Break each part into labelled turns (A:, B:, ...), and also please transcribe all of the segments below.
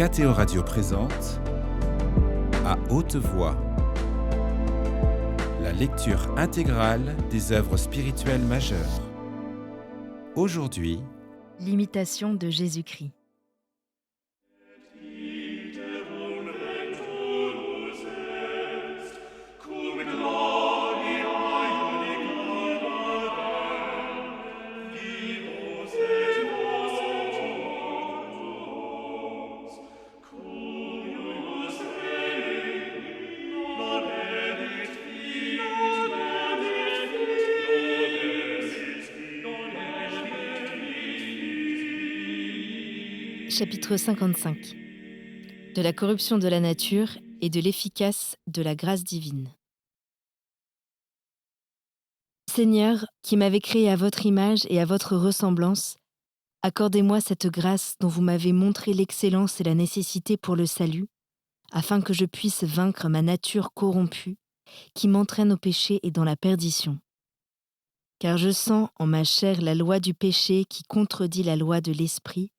A: KTO Radio présente À haute voix, la lecture intégrale des œuvres spirituelles majeures. Aujourd'hui,
B: L'imitation de Jésus-Christ. Chapitre 55. De la corruption de la nature et de l'efficace de la grâce divine. Seigneur, qui m'avez créé à votre image et à votre ressemblance, accordez-moi cette grâce dont vous m'avez montré l'excellence et la nécessité pour le salut, afin que je puisse vaincre ma nature corrompue, qui m'entraîne au péché et dans la perdition. Car je sens en ma chair la loi du péché qui contredit la loi de l'esprit,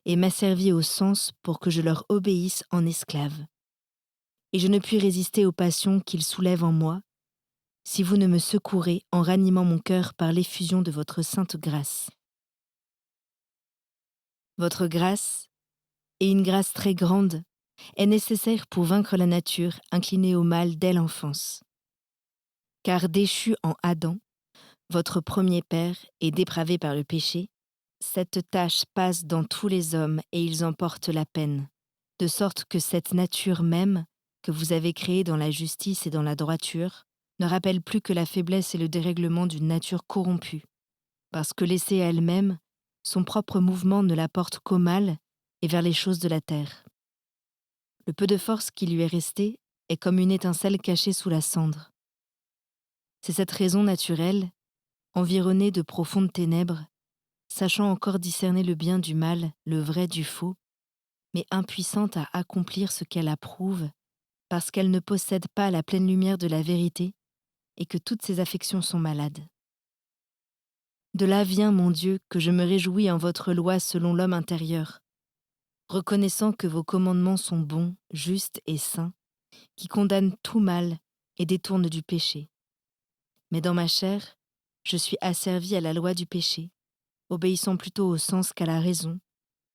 B: et m'asservit au sens pour que je leur obéisse en esclave. Et je ne puis résister aux passions qu'ils soulèvent en moi, si vous ne me secourez en ranimant mon cœur par l'effusion de votre sainte grâce. Votre grâce, et une grâce très grande, est nécessaire pour vaincre la nature inclinée au mal dès l'enfance. Car déchu en Adam, votre premier père, et dépravé par le péché, cette tâche passe dans tous les hommes et ils en portent la peine, de sorte que cette nature même, que vous avez créée dans la justice et dans la droiture, ne rappelle plus que la faiblesse et le dérèglement d'une nature corrompue, parce que laissée à elle-même, son propre mouvement ne la porte qu'au mal et vers les choses de la terre. Le peu de force qui lui est resté est comme une étincelle cachée sous la cendre. C'est cette raison naturelle, environnée de profondes ténèbres, sachant encore discerner le bien du mal, le vrai du faux, mais impuissante à accomplir ce qu'elle approuve, parce qu'elle ne possède pas la pleine lumière de la vérité et que toutes ses affections sont malades. De là vient, mon Dieu, que je me réjouis en votre loi selon l'homme intérieur, reconnaissant que vos commandements sont bons, justes et saints, qui condamnent tout mal et détournent du péché. Mais dans ma chair, je suis asservi à la loi du péché, obéissant plutôt au sens qu'à la raison,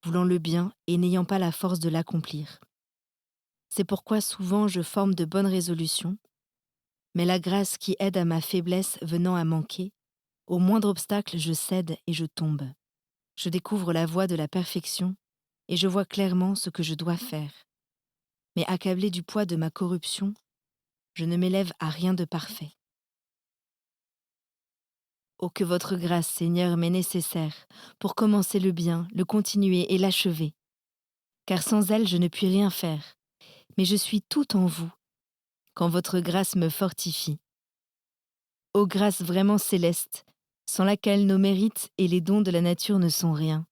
B: voulant le bien et n'ayant pas la force de l'accomplir. C'est pourquoi souvent je forme de bonnes résolutions, mais la grâce qui aide à ma faiblesse venant à manquer, au moindre obstacle je cède et je tombe. Je découvre la voie de la perfection et je vois clairement ce que je dois faire. Mais accablé du poids de ma corruption, je ne m'élève à rien de parfait. Oh, que votre grâce, Seigneur, m'est nécessaire pour commencer le bien, le continuer et l'achever. Car sans elle, je ne puis rien faire, mais je suis tout en vous, quand votre grâce me fortifie. Ô grâce vraiment céleste, sans laquelle nos mérites et les dons de la nature ne sont rien.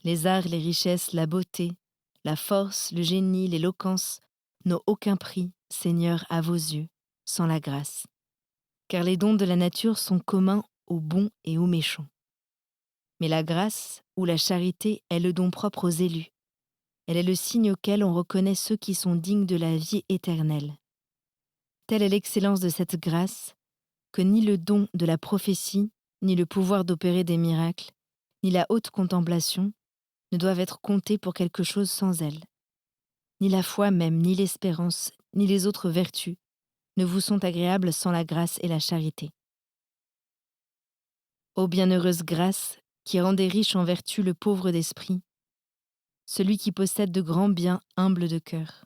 B: Les arts, les richesses, la beauté, la force, le génie, l'éloquence n'ont aucun prix, Seigneur, à vos yeux, sans la grâce. Car les dons de la nature sont communs aux bons et aux méchants. Mais la grâce, ou la charité, est le don propre aux élus. Elle est le signe auquel on reconnaît ceux qui sont dignes de la vie éternelle. Telle est l'excellence de cette grâce, que ni le don de la prophétie, ni le pouvoir d'opérer des miracles, ni la haute contemplation ne doivent être comptés pour quelque chose sans elle. Ni la foi même, ni l'espérance, ni les autres vertus ne vous sont agréables sans la grâce et la charité. Ô bienheureuse grâce, qui rendait riche en vertu le pauvre d'esprit, celui qui possède de grands biens humble de cœur.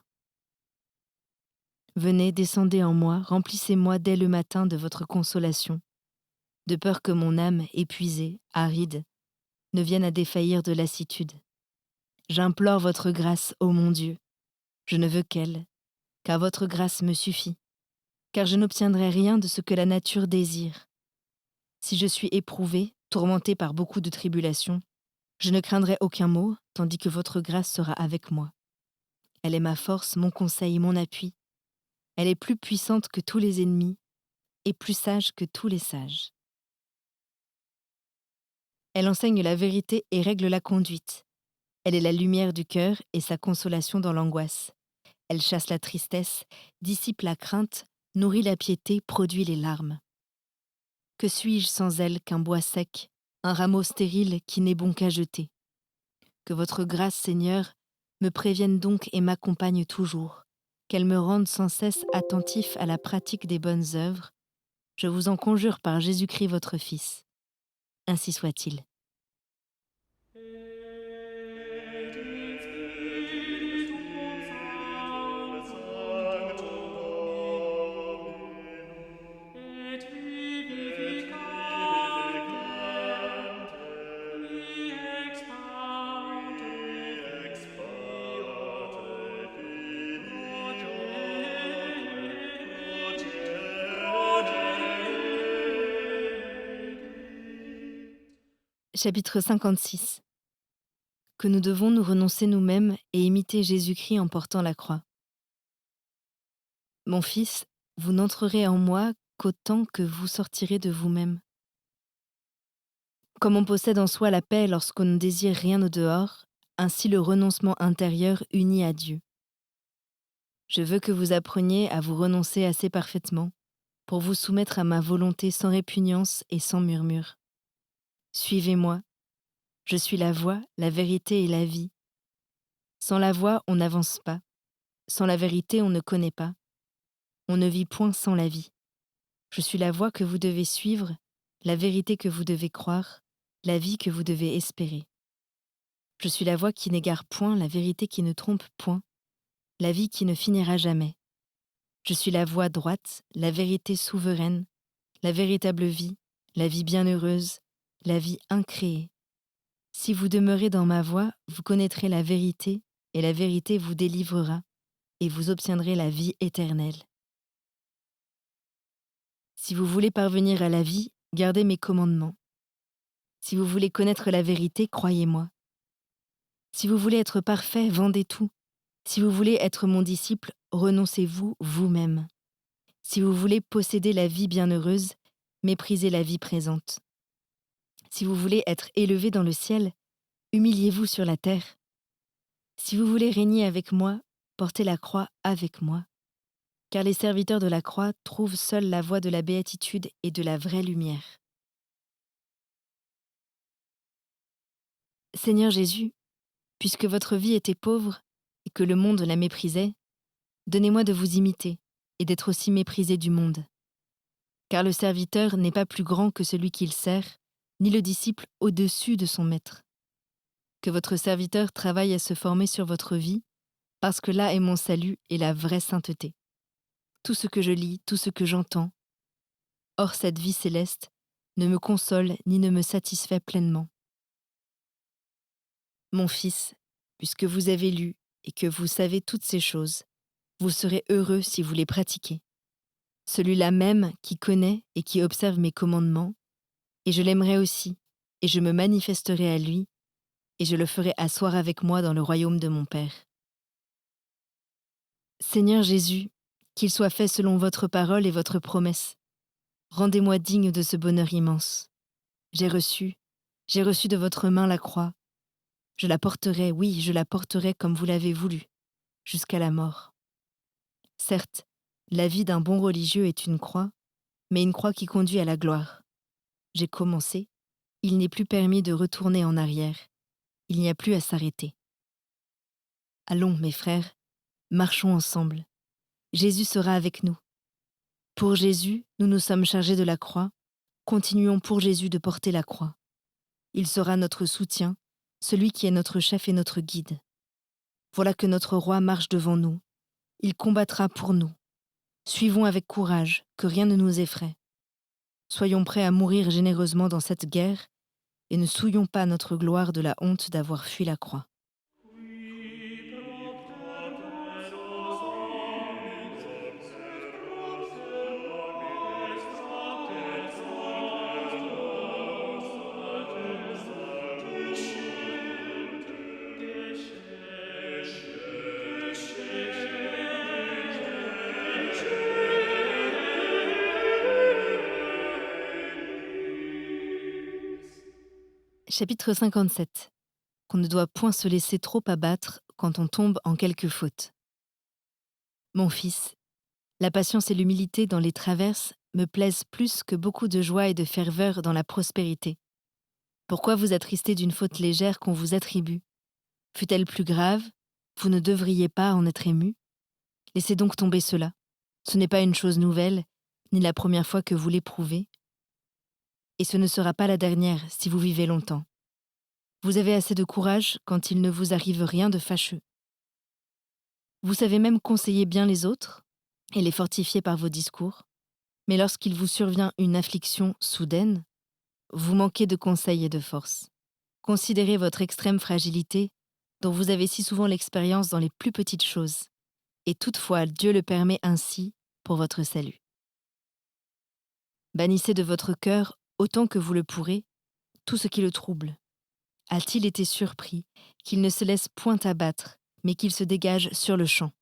B: Venez, descendez en moi, remplissez-moi dès le matin de votre consolation, de peur que mon âme, épuisée, aride, ne vienne à défaillir de lassitude. J'implore votre grâce, ô mon Dieu. Je ne veux qu'elle, car votre grâce me suffit, car je n'obtiendrai rien de ce que la nature désire. Si je suis éprouvée, tourmentée par beaucoup de tribulations, je ne craindrai aucun mot, tandis que votre grâce sera avec moi. Elle est ma force, mon conseil, mon appui. Elle est plus puissante que tous les ennemis et plus sage que tous les sages. Elle enseigne la vérité et règle la conduite. Elle est la lumière du cœur et sa consolation dans l'angoisse. Elle chasse la tristesse, dissipe la crainte, nourrit la piété, produit les larmes. Que suis-je sans elle qu'un bois sec, un rameau stérile qui n'est bon qu'à jeter? Que votre grâce, Seigneur, me prévienne donc et m'accompagne toujours, qu'elle me rende sans cesse attentif à la pratique des bonnes œuvres. Je vous en conjure par Jésus-Christ votre Fils. Ainsi soit-il. Chapitre 56. Que nous devons nous renoncer nous-mêmes et imiter Jésus-Christ en portant la croix. Mon fils, vous n'entrerez en moi qu'autant que vous sortirez de vous-même. Comme on possède en soi la paix lorsqu'on ne désire rien au dehors, ainsi le renoncement intérieur unit à Dieu. Je veux que vous appreniez à vous renoncer assez parfaitement pour vous soumettre à ma volonté sans répugnance et sans murmure. Suivez-moi. Je suis la voie, la vérité et la vie. Sans la voie, on n'avance pas. Sans la vérité, on ne connaît pas. On ne vit point sans la vie. Je suis la voie que vous devez suivre, la vérité que vous devez croire, la vie que vous devez espérer. Je suis la voie qui n'égare point, la vérité qui ne trompe point, la vie qui ne finira jamais. Je suis la voie droite, la vérité souveraine, la véritable vie, la vie bienheureuse, la vie incréée. Si vous demeurez dans ma voie, vous connaîtrez la vérité, et la vérité vous délivrera, et vous obtiendrez la vie éternelle. Si vous voulez parvenir à la vie, gardez mes commandements. Si vous voulez connaître la vérité, croyez-moi. Si vous voulez être parfait, vendez tout. Si vous voulez être mon disciple, renoncez-vous vous-même. Si vous voulez posséder la vie bienheureuse, méprisez la vie présente. Si vous voulez être élevé dans le ciel, humiliez-vous sur la terre. Si vous voulez régner avec moi, portez la croix avec moi. Car les serviteurs de la croix trouvent seuls la voie de la béatitude et de la vraie lumière. Seigneur Jésus, puisque votre vie était pauvre et que le monde la méprisait, donnez-moi de vous imiter et d'être aussi méprisé du monde. Car le serviteur n'est pas plus grand que celui qu'il sert, ni le disciple au-dessus de son maître. Que votre serviteur travaille à se former sur votre vie, parce que là est mon salut et la vraie sainteté. Tout ce que je lis, tout ce que j'entends, hors cette vie céleste, ne me console ni ne me satisfait pleinement. Mon fils, puisque vous avez lu et que vous savez toutes ces choses, vous serez heureux si vous les pratiquez. Celui-là même qui connaît et qui observe mes commandements, et je l'aimerai aussi, et je me manifesterai à lui, et je le ferai asseoir avec moi dans le royaume de mon Père. Seigneur Jésus, qu'il soit fait selon votre parole et votre promesse. Rendez-moi digne de ce bonheur immense. J'ai reçu de votre main la croix. Je la porterai, oui, je la porterai comme vous l'avez voulu, jusqu'à la mort. Certes, la vie d'un bon religieux est une croix, mais une croix qui conduit à la gloire. J'ai commencé, il n'est plus permis de retourner en arrière, il n'y a plus à s'arrêter. Allons, mes frères, marchons ensemble. Jésus sera avec nous. Pour Jésus, nous nous sommes chargés de la croix, continuons pour Jésus de porter la croix. Il sera notre soutien, celui qui est notre chef et notre guide. Voilà que notre roi marche devant nous. Il combattra pour nous. Suivons avec courage, que rien ne nous effraie. Soyons prêts à mourir généreusement dans cette guerre et ne souillons pas notre gloire de la honte d'avoir fui la croix. Chapitre 57. qu'on ne doit point se laisser trop abattre quand on tombe en quelque faute. Mon fils, la patience et l'humilité dans les traverses me plaisent plus que beaucoup de joie et de ferveur dans la prospérité. Pourquoi vous attrister d'une faute légère qu'on vous attribue? Fut-elle plus grave? Vous ne devriez pas en être ému? Laissez donc tomber cela. Ce n'est pas une chose nouvelle, ni la première fois que vous l'éprouvez. Et ce ne sera pas la dernière si vous vivez longtemps. Vous avez assez de courage quand il ne vous arrive rien de fâcheux. Vous savez même conseiller bien les autres et les fortifier par vos discours. Mais lorsqu'il vous survient une affliction soudaine, vous manquez de conseils et de force. Considérez votre extrême fragilité, dont vous avez si souvent l'expérience dans les plus petites choses. Et toutefois, Dieu le permet ainsi pour votre salut. Bannissez de votre cœur, autant que vous le pourrez, tout ce qui le trouble. A-t-il été surpris qu'il ne se laisse point abattre, mais qu'il se dégage sur le champ?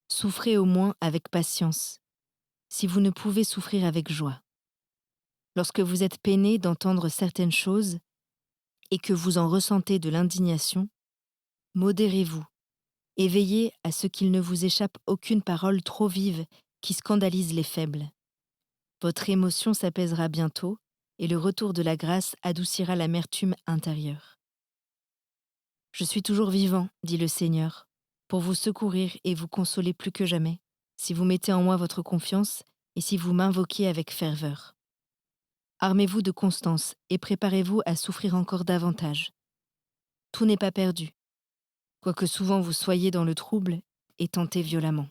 B: Souffrez au moins avec patience, si vous ne pouvez souffrir avec joie. Lorsque vous êtes peiné d'entendre certaines choses et que vous en ressentez de l'indignation, modérez-vous et veillez à ce qu'il ne vous échappe aucune parole trop vive qui scandalise les faibles. Votre émotion s'apaisera bientôt et le retour de la grâce adoucira l'amertume intérieure. Je suis toujours vivant, dit le Seigneur, pour vous secourir et vous consoler plus que jamais, si vous mettez en moi votre confiance et si vous m'invoquez avec ferveur. Armez-vous de constance et préparez-vous à souffrir encore davantage. Tout n'est pas perdu, quoique souvent vous soyez dans le trouble et tenté violemment.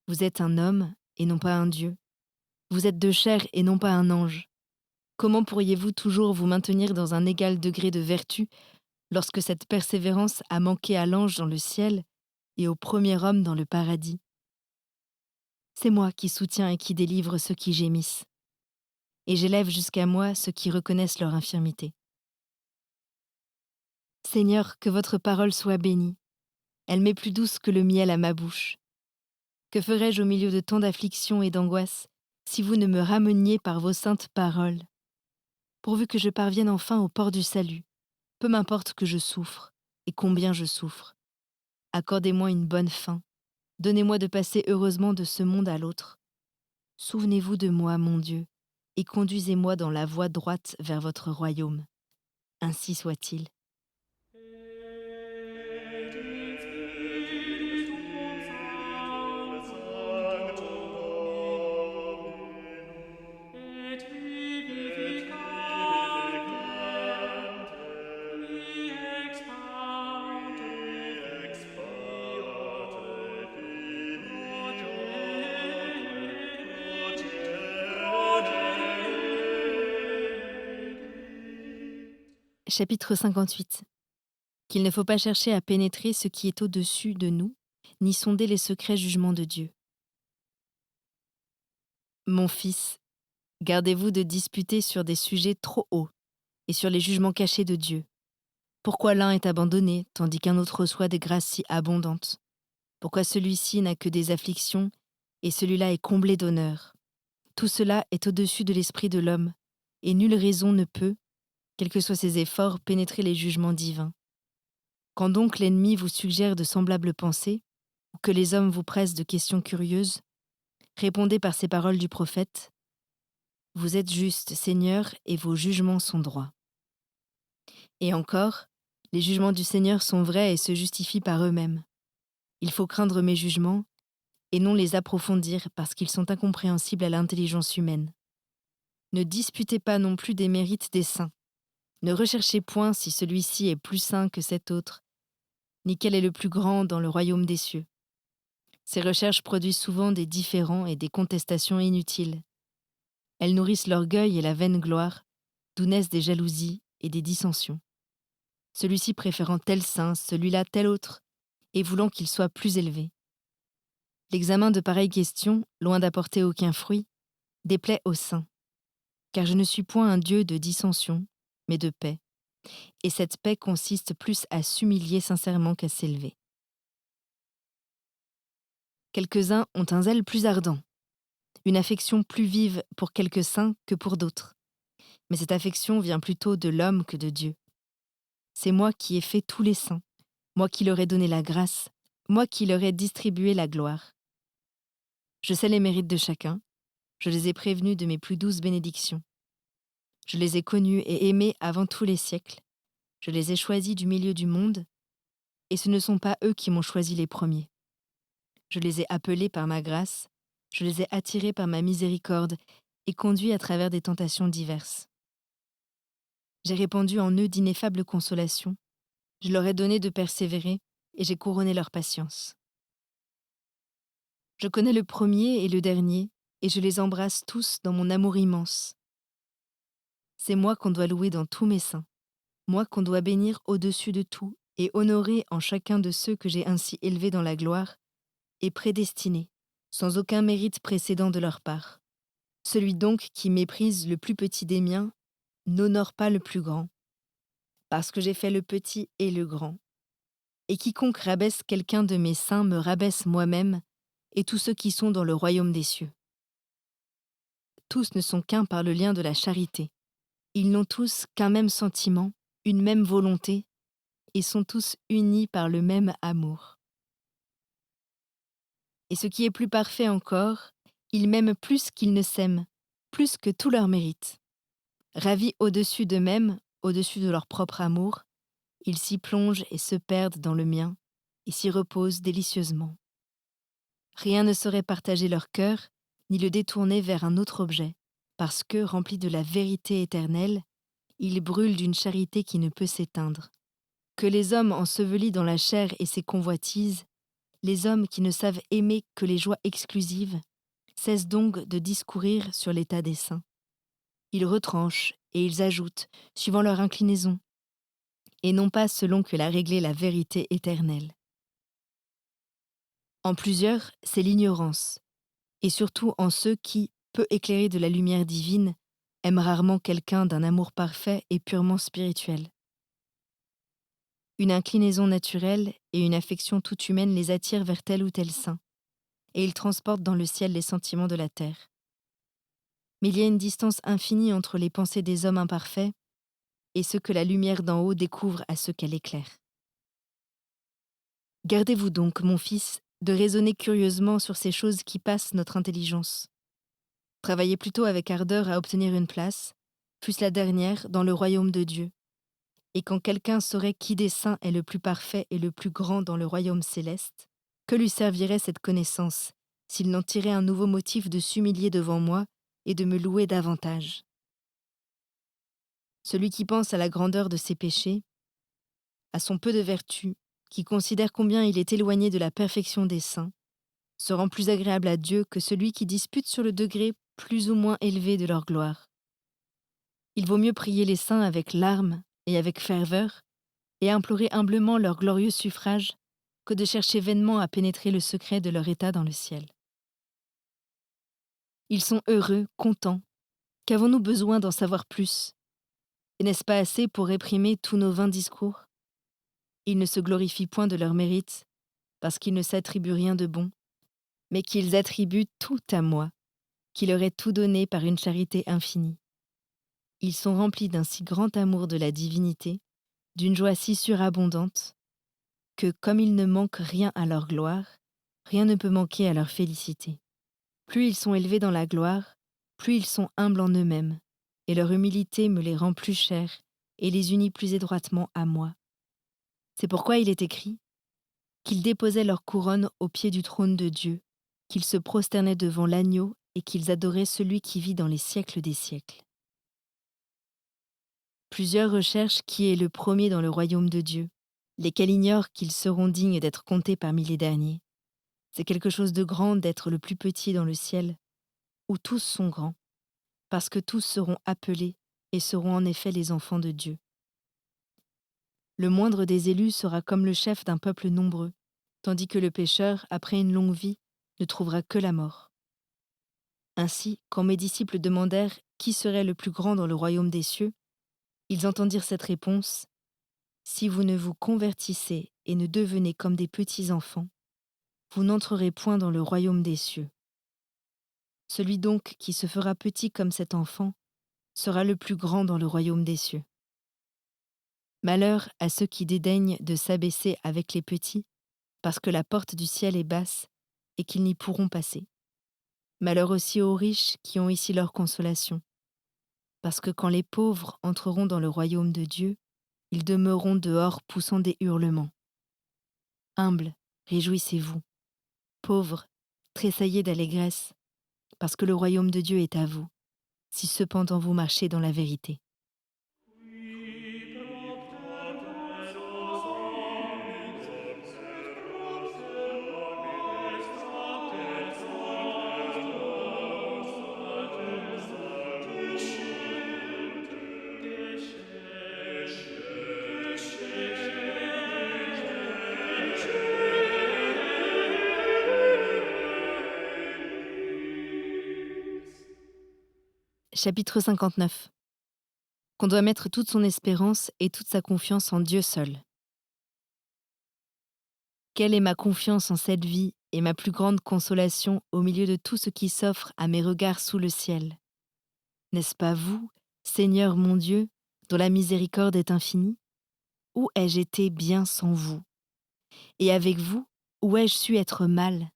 B: Vous êtes un homme et non pas un Dieu. Vous êtes de chair et non pas un ange. Comment pourriez-vous toujours vous maintenir dans un égal degré de vertu lorsque cette persévérance a manqué à l'ange dans le ciel et au premier homme dans le paradis? C'est moi qui soutiens et qui délivre ceux qui gémissent, et j'élève jusqu'à moi ceux qui reconnaissent leur infirmité. Seigneur, que votre parole soit bénie. Elle m'est plus douce que le miel à ma bouche. Que ferais-je au milieu de tant d'afflictions et d'angoisses si vous ne me rameniez par vos saintes paroles? Pourvu que je parvienne enfin au port du salut, peu m'importe que je souffre, et combien je souffre. Accordez-moi une bonne fin. Donnez-moi de passer heureusement de ce monde à l'autre. Souvenez-vous de moi, mon Dieu, et conduisez-moi dans la voie droite vers votre royaume. Ainsi soit-il. Chapitre 58. Qu'il ne faut pas chercher à pénétrer ce qui est au-dessus de nous, ni sonder les secrets jugements de Dieu. Mon fils, gardez-vous de disputer sur des sujets trop hauts et sur les jugements cachés de Dieu. Pourquoi l'un est abandonné, tandis qu'un autre reçoit des grâces si abondantes? Pourquoi celui-ci n'a que des afflictions, et celui-là est comblé d'honneur? Tout cela est au-dessus de l'esprit de l'homme, et nulle raison ne peut, quels que soient ses efforts, pénétrer les jugements divins. Quand donc l'ennemi vous suggère de semblables pensées, ou que les hommes vous pressent de questions curieuses, répondez par ces paroles du prophète: Vous êtes juste, Seigneur, et vos jugements sont droits. Et encore, les jugements du Seigneur sont vrais et se justifient par eux-mêmes. Il faut craindre mes jugements, et non les approfondir parce qu'ils sont incompréhensibles à l'intelligence humaine. Ne disputez pas non plus des mérites des saints. Ne recherchez point si celui-ci est plus saint que cet autre, ni quel est le plus grand dans le royaume des cieux. Ces recherches produisent souvent des différends et des contestations inutiles. Elles nourrissent l'orgueil et la vaine gloire, d'où naissent des jalousies et des dissensions. Celui-ci préférant tel saint, celui-là tel autre, et voulant qu'il soit plus élevé. L'examen de pareilles questions, loin d'apporter aucun fruit, déplaît aux saints. Car je ne suis point un Dieu de dissension, mais de paix. Et cette paix consiste plus à s'humilier sincèrement qu'à s'élever. Quelques-uns ont un zèle plus ardent, une affection plus vive pour quelques saints que pour d'autres. Mais cette affection vient plutôt de l'homme que de Dieu. C'est moi qui ai fait tous les saints, moi qui leur ai donné la grâce, moi qui leur ai distribué la gloire. Je sais les mérites de chacun, je les ai prévenus de mes plus douces bénédictions. Je les ai connus et aimés avant tous les siècles, je les ai choisis du milieu du monde, et ce ne sont pas eux qui m'ont choisi les premiers. Je les ai appelés par ma grâce, je les ai attirés par ma miséricorde et conduits à travers des tentations diverses. J'ai répandu en eux d'ineffables consolations, je leur ai donné de persévérer et j'ai couronné leur patience. Je connais le premier et le dernier, et je les embrasse tous dans mon amour immense. C'est moi qu'on doit louer dans tous mes saints, moi qu'on doit bénir au-dessus de tout et honorer en chacun de ceux que j'ai ainsi élevés dans la gloire et prédestinés, sans aucun mérite précédent de leur part. Celui donc qui méprise le plus petit des miens n'honore pas le plus grand, parce que j'ai fait le petit et le grand. Et quiconque rabaisse quelqu'un de mes saints me rabaisse moi-même et tous ceux qui sont dans le royaume des cieux. Tous ne sont qu'un par le lien de la charité. Ils n'ont tous qu'un même sentiment, une même volonté, et sont tous unis par le même amour. Et ce qui est plus parfait encore, ils m'aiment plus qu'ils ne s'aiment, plus que tout leur mérite. Ravis au-dessus d'eux-mêmes, au-dessus de leur propre amour, ils s'y plongent et se perdent dans le mien, et s'y reposent délicieusement. Rien ne saurait partager leur cœur, ni le détourner vers un autre objet, parce que, remplis de la vérité éternelle, ils brûlent d'une charité qui ne peut s'éteindre. Que les hommes ensevelis dans la chair et ses convoitises, les hommes qui ne savent aimer que les joies exclusives, cessent donc de discourir sur l'état des saints. Ils retranchent et ils ajoutent, suivant leur inclinaison, et non pas selon que l'a réglé la vérité éternelle. En plusieurs, c'est l'ignorance, et surtout en ceux qui, peu éclairés de la lumière divine, aiment rarement quelqu'un d'un amour parfait et purement spirituel. Une inclinaison naturelle et une affection toute humaine les attirent vers tel ou tel saint, et ils transportent dans le ciel les sentiments de la terre. Mais il y a une distance infinie entre les pensées des hommes imparfaits et ce que la lumière d'en haut découvre à ceux qu'elle éclaire. Gardez-vous donc, mon fils, de raisonner curieusement sur ces choses qui passent notre intelligence. Travaillez plutôt avec ardeur à obtenir une place, fût-ce la dernière, dans le royaume de Dieu. Et quand quelqu'un saurait qui des saints est le plus parfait et le plus grand dans le royaume céleste, que lui servirait cette connaissance s'il n'en tirait un nouveau motif de s'humilier devant moi et de me louer davantage? Celui qui pense à la grandeur de ses péchés, à son peu de vertu, qui considère combien il est éloigné de la perfection des saints, se rend plus agréable à Dieu que celui qui dispute sur le degré plus ou moins élevé de leur gloire. Il vaut mieux prier les saints avec larmes et avec ferveur, et implorer humblement leur glorieux suffrage, que de chercher vainement à pénétrer le secret de leur état dans le ciel. Ils sont heureux, contents. Qu'avons-nous besoin d'en savoir plus? Et n'est-ce pas assez pour réprimer tous nos vains discours? Ils ne se glorifient point de leur mérite, parce qu'ils ne s'attribuent rien de bon, mais qu'ils attribuent tout à moi, qui leur ai tout donné par une charité infinie. Ils sont remplis d'un si grand amour de la divinité, d'une joie si surabondante, que comme il ne manque rien à leur gloire, rien ne peut manquer à leur félicité. Plus ils sont élevés dans la gloire, plus ils sont humbles en eux-mêmes, et leur humilité me les rend plus chers et les unit plus étroitement à moi. C'est pourquoi il est écrit qu'ils déposaient leur couronne au pied du trône de Dieu, qu'ils se prosternaient devant l'agneau et qu'ils adoraient celui qui vit dans les siècles des siècles. Plusieurs recherchent qui est le premier dans le royaume de Dieu, lesquels ignorent qu'ils seront dignes d'être comptés parmi les derniers. C'est quelque chose de grand d'être le plus petit dans le ciel, où tous sont grands, parce que tous seront appelés et seront en effet les enfants de Dieu. Le moindre des élus sera comme le chef d'un peuple nombreux, tandis que le pécheur, après une longue vie, ne trouvera que la mort. Ainsi, quand mes disciples demandèrent qui serait le plus grand dans le royaume des cieux, ils entendirent cette réponse: si vous ne vous convertissez et ne devenez comme des petits enfants, vous n'entrerez point dans le royaume des cieux. Celui donc qui se fera petit comme cet enfant sera le plus grand dans le royaume des cieux. Malheur à ceux qui dédaignent de s'abaisser avec les petits, parce que la porte du ciel est basse et qu'ils n'y pourront passer. Malheur aussi aux riches qui ont ici leur consolation, parce que quand les pauvres entreront dans le royaume de Dieu, ils demeureront dehors poussant des hurlements. Humbles, réjouissez-vous. Pauvres, tressaillez d'allégresse, parce que le royaume de Dieu est à vous, si cependant vous marchez dans la vérité. Chapitre 59. Qu'on doit mettre toute son espérance et toute sa confiance en Dieu seul. Quelle est ma confiance en cette vie et ma plus grande consolation au milieu de tout ce qui s'offre à mes regards sous le ciel? N'est-ce pas vous, Seigneur mon Dieu, dont la miséricorde est infinie? Où ai-je été bien sans vous? Et avec vous, où ai-je su être mal?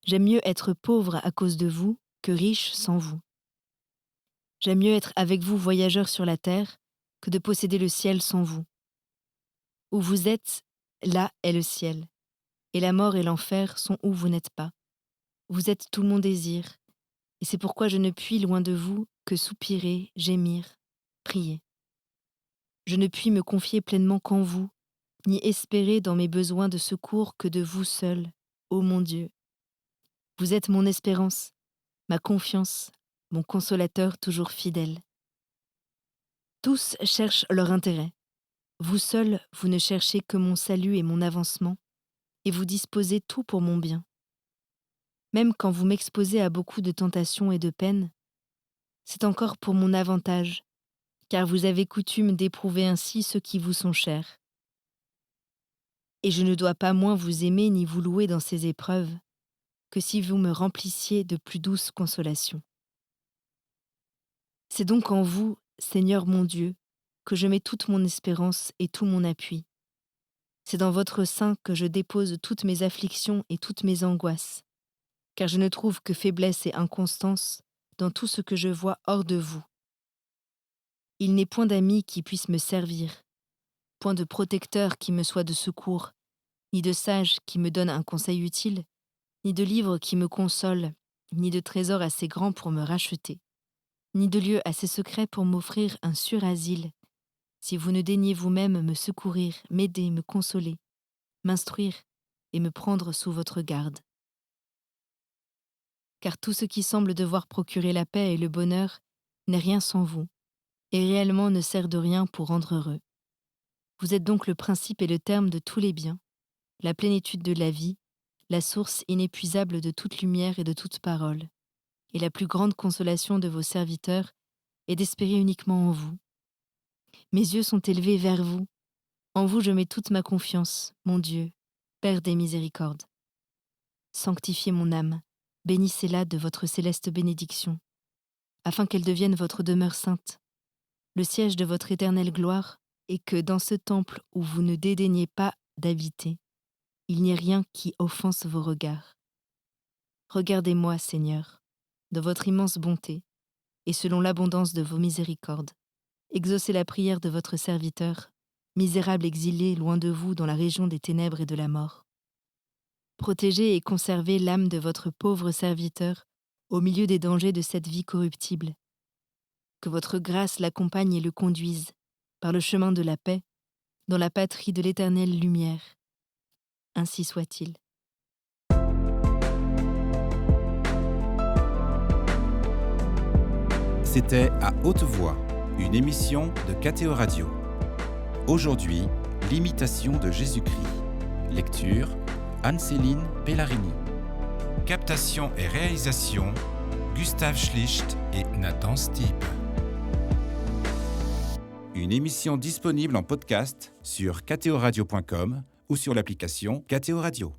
B: J'aime mieux être pauvre à cause de vous que riche sans vous. J'aime mieux être avec vous voyageur sur la terre que de posséder le ciel sans vous. Où vous êtes, là est le ciel, et la mort et l'enfer sont où vous n'êtes pas. Vous êtes tout mon désir, et c'est pourquoi je ne puis loin de vous que soupirer, gémir, prier. Je ne puis me confier pleinement qu'en vous, ni espérer dans mes besoins de secours que de vous seul, ô mon Dieu. Vous êtes mon espérance, ma confiance, mon consolateur toujours fidèle. Tous cherchent leur intérêt. Vous seul, vous ne cherchez que mon salut et mon avancement, et vous disposez tout pour mon bien. Même quand vous m'exposez à beaucoup de tentations et de peines, c'est encore pour mon avantage, car vous avez coutume d'éprouver ainsi ceux qui vous sont chers. Et je ne dois pas moins vous aimer ni vous louer dans ces épreuves, que si vous me remplissiez de plus douces consolations. C'est donc en vous, Seigneur mon Dieu, que je mets toute mon espérance et tout mon appui. C'est dans votre sein que je dépose toutes mes afflictions et toutes mes angoisses, car je ne trouve que faiblesse et inconstance dans tout ce que je vois hors de vous. Il n'est point d'ami qui puisse me servir, point de protecteur qui me soit de secours, ni de sage qui me donne un conseil utile, ni de livre qui me console, ni de trésor assez grand pour me racheter, ni de lieu assez secret pour m'offrir un sûr asile, si vous ne daignez vous-même me secourir, m'aider, me consoler, m'instruire et me prendre sous votre garde. Car tout ce qui semble devoir procurer la paix et le bonheur n'est rien sans vous, et réellement ne sert de rien pour rendre heureux. Vous êtes donc le principe et le terme de tous les biens, la plénitude de la vie, la source inépuisable de toute lumière et de toute parole, et la plus grande consolation de vos serviteurs est d'espérer uniquement en vous. Mes yeux sont élevés vers vous, en vous je mets toute ma confiance, mon Dieu, Père des miséricordes. Sanctifiez mon âme, bénissez-la de votre céleste bénédiction, afin qu'elle devienne votre demeure sainte, le siège de votre éternelle gloire, et que dans ce temple où vous ne dédaignez pas d'habiter, il n'y ait rien qui offense vos regards. Regardez-moi, Seigneur, de votre immense bonté, et selon l'abondance de vos miséricordes, exaucez la prière de votre serviteur, misérable exilé loin de vous dans la région des ténèbres et de la mort. Protégez et conservez l'âme de votre pauvre serviteur au milieu des dangers de cette vie corruptible. Que votre grâce l'accompagne et le conduise, par le chemin de la paix, dans la patrie de l'éternelle lumière. Ainsi soit-il.
A: C'était À haute voix, une émission de KTO Radio. Aujourd'hui, l'imitation de Jésus-Christ. Lecture, Anne-Céline Pellarini. Captation et réalisation, Gustave Schlicht et Nathan Stieb. Une émission disponible en podcast sur ktoradio.com ou sur l'application KTO Radio.